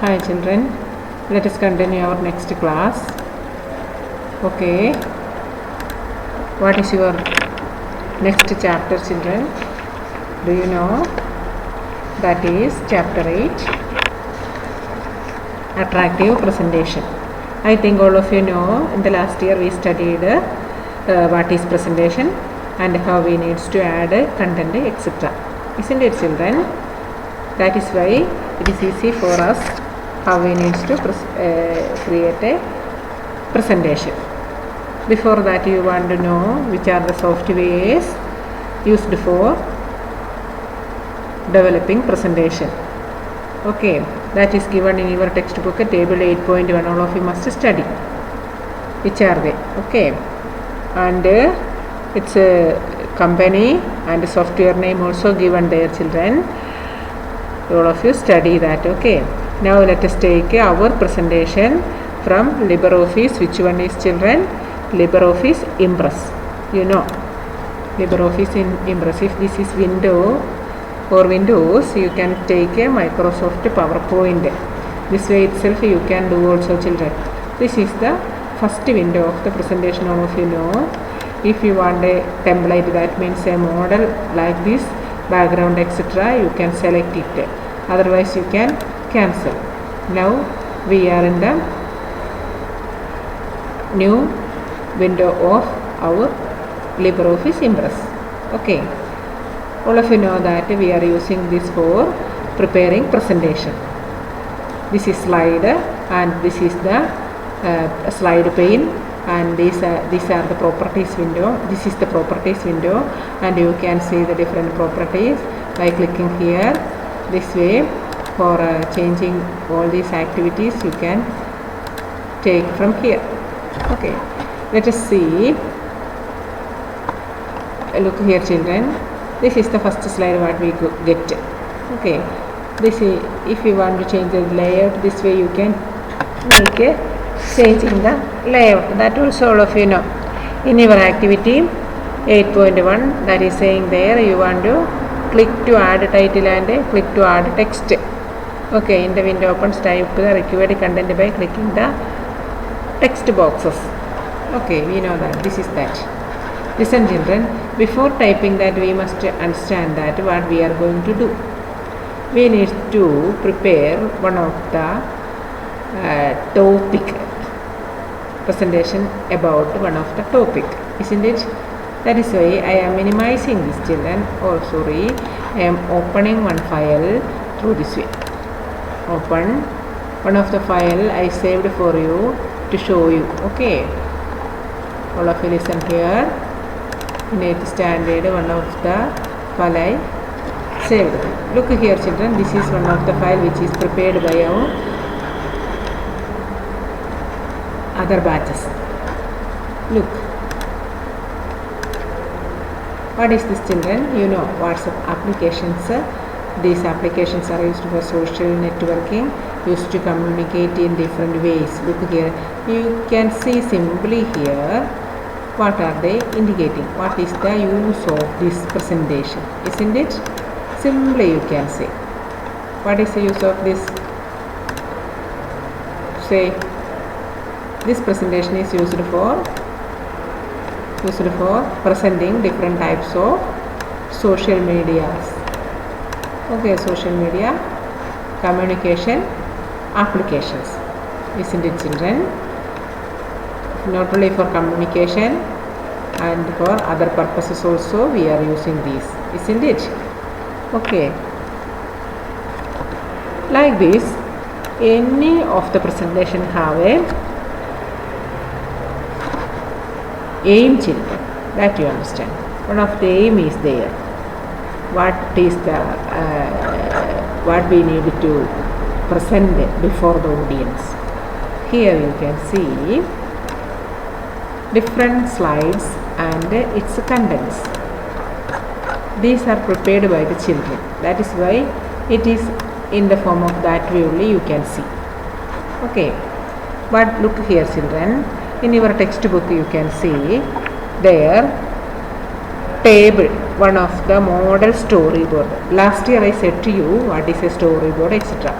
Hi children, let us continue our next class. Okay, what is your next chapter children? Do you know? That is chapter 8, attractive presentation. I think all of you know in the last year we studied what is presentation and how we need to add content, etc. Isn't it children? That is why it is easy for us how we need to create a presentation. Before that you want to know which are the softwares used for developing presentation. Okay, that is given in your textbook table 8.1. all of you must study. Which are they? Okay, and it's a company and software name also given there children. All of you study that. Okay, now let us take our presentation from LibreOffice. Which one is children? LibreOffice Impress. You know LibreOffice in Impress. If this is window or Windows, you can take a Microsoft PowerPoint. This way itself you can do also children. This is the first window of the presentation. All of you know. If you want a template, that means a model like this, background etc., you can select it, otherwise you can cancel. Now we are in the new window of our LibreOffice Impress. Okay, all of you know that we are using this for preparing presentation. This is slide and this is the slide pane, and these are the properties window. This is the properties window, and you can see the different properties by clicking here. This way, for changing all these activities you can take from here. Okay, let us see. Look here children, this is the first slide what we get. Okay, this is, if you want to change the layout, this way you can make a change in the layout. That also all of you know. In your activity 8.1, that is saying there you want to click to add title and click to add text. Okay, in the window opens, type the required content by clicking the text boxes. Okay, we know that. This is that. Listen children, before typing that we must understand that what we are going to do. We need to prepare one of the topic presentation about one of the topic, isn't it? That is why I am minimizing this children. Oh sorry, I am opening one file through this way. Open one of the file I saved for you to show you. Okay, all of you listen here. In 8th standard, one of the file I saved. Look here children, this is one of the file which is prepared by our other batches. Look, what is this children? You know, WhatsApp applications. These applications are used for social networking, used to communicate in different ways. Look here, you can see simply here what are they indicating, what is the use of this presentation, isn't it? Simply you can say what is the use of this. Say this presentation is used for presenting different types of social medias. Okay, social media communication applications, isn't it children? Not only for communication and for other purposes also we are using these, isn't it? Okay, like this any of the presentation have a aim children, that you understand. One of the aim is there. What is the what we need to present before the audience. Here you can see different slides and its contents. These are prepared by the children. That is why it is in the form of that way only you can see. Okay, but look here children, in your textbook you can see there table, one of the model storyboard. Last year I said to you what is a storyboard etc.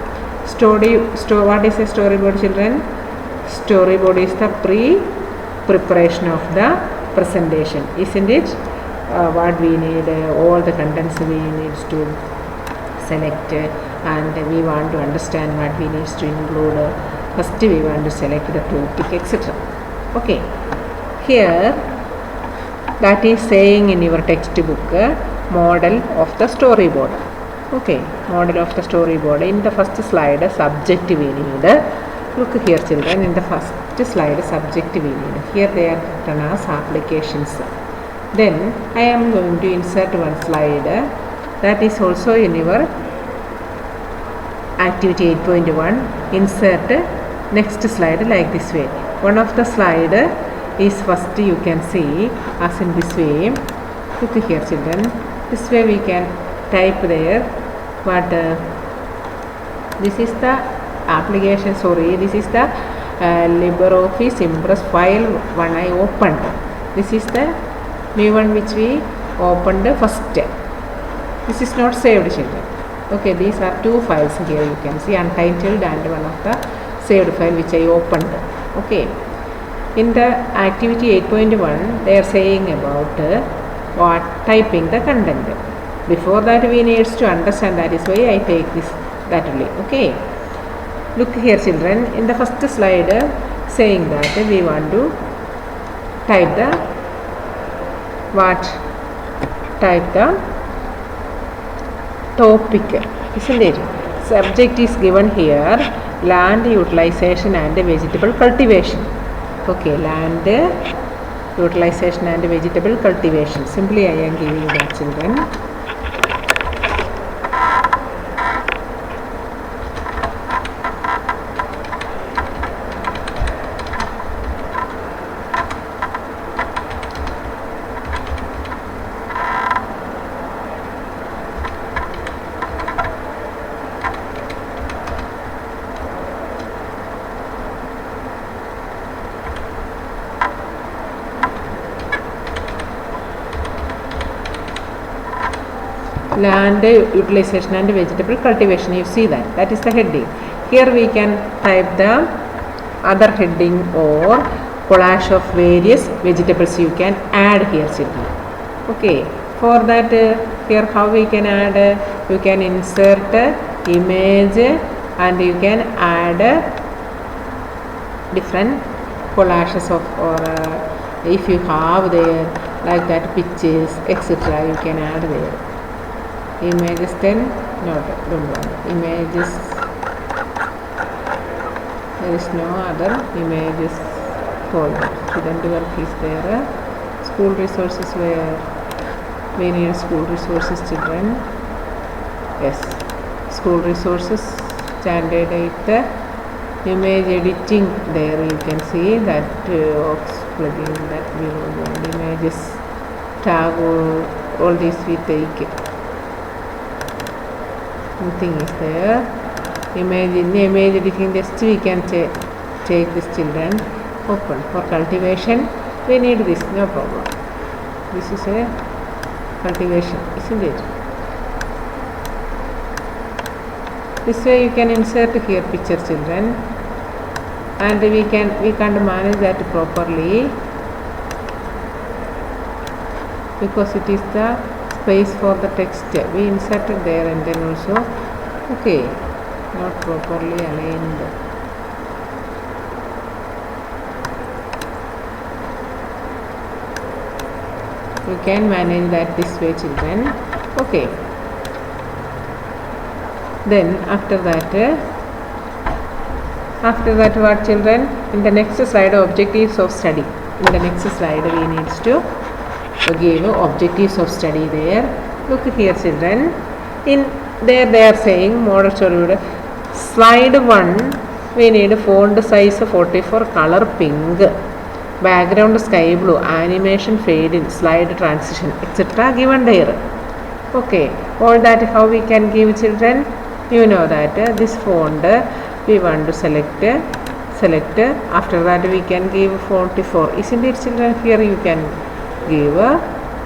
What is a storyboard, children? Storyboard is the preparation of the presentation, isn't it? What we need, all the contents we need to select, and we want to understand what we need to include. First we want to select the topic, etc. Okay, here that is saying in your textbook, model of the storyboard. Okay, model of the storyboard. In the first slide, subject we need. Look here, children, in the first slide, subject we need. Here they are written as applications. Then I am going to insert one slide that is also in your activity 8.1. Insert next slide like this way. One of the slide is first, you can see as in this way. Look here, children, this way we can type there what this is the application, this is the LibreOffice Impress file one I opened. This is the new one which we opened first. This is not saved, children. Okay, these are two files here, you can see, untitled and one of the saved file which I opened. Okay, in the activity 8.1 they are saying about typing the content. Before that we need to understand, that is why I take this that only. Okay, look here, children, in the first slide saying that we want to type the topic, isn't it? Subject is given here, land utilization and vegetable cultivation. Okay, land utilization and vegetable cultivation. Simply I am giving that, children. Land utilization and vegetable cultivation, you see that is the heading. Here we can type the other heading or collage of various vegetables you can add here, children. Okay, for that here how we can add, you can insert image and you can add different collages of, or if you have there like that pictures, etc., you can add there. Images, then don't want images, there is no other images folder. Student work is there. School resources, where we need school resources, children. Yes, school resources, standard 8, image editing, there you can see that plugin that we want images, tag, all these we take. Thing is there. Image, in the image editing test we can take this, children. Open. For cultivation we need this, no problem. This is a cultivation, isn't it? This way you can insert here picture, children, and we can't manage that properly because it is the space for the text we inserted there, and then also okay, not properly aligned. You can manage that this way, children. Okay, then after that what, children? In the next slide, objectives of study. In the next slide we need to give objectives of study there. Look here, children, in there they are saying model storyboard. Slide 1 we need font size 44, color pink, background sky blue, animation fade in, slide transition, etc. given there. Okay, all that how we can give, children? You know that this font we want to select. After that we can give 44, isn't it, children? Here you can give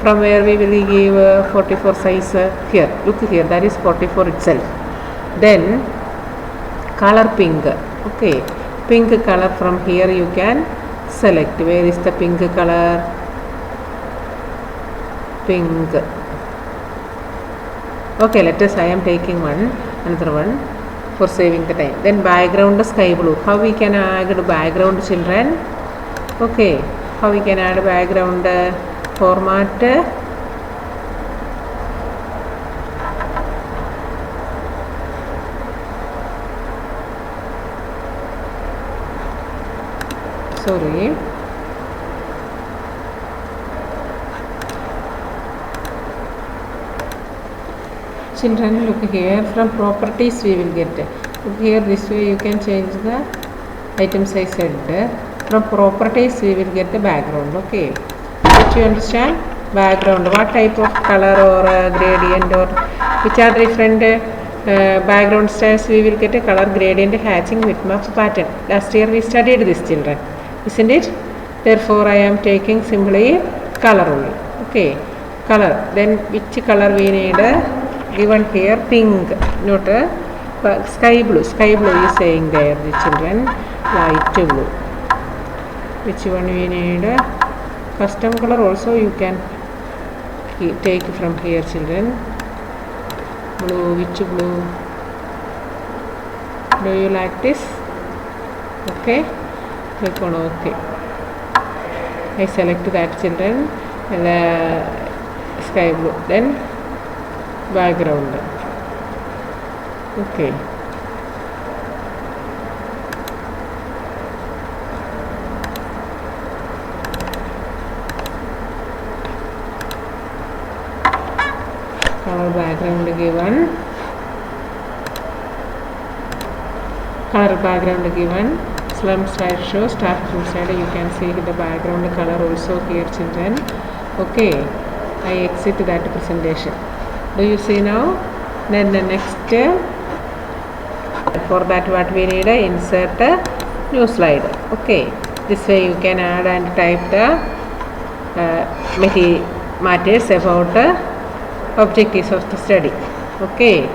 from where we will give 44 size here. Look here, that is 44 itself. Then color pink. Okay, pink color from here you can select. Where is the pink color? Pink. Okay, let us, I am taking another one for saving the time. Then background sky blue. How we can add background, children? Okay, how we can add background format? Sorry. Children, look here, from properties we will get. Look here, this way you can change the items I said. From properties we will get the background. Okay, did you understand? Background, what type of color or gradient, or which are different background styles we will get? A color, gradient, hatching, bitmaps, pattern. Last year we studied this, children, isn't it? Therefore I am taking simply color only. Okay, color, then which color we need? Given here pink, not sky blue. Sky blue is saying there, the children. Light blue. Which one we need? Custom color also you can take from here, children. Blue, which blue? Do you like this? Okay, click on OK. I select that, children, and sky blue. Then background. Okay, color background given, color background given, slum slideshow, start from side. You can see the background color also here, children. Okay, I exit that presentation. Do you see now? Then the next, for that what we need? Insert a new slide. Okay, this way you can add and type the matters about the objectives of the study. Okay.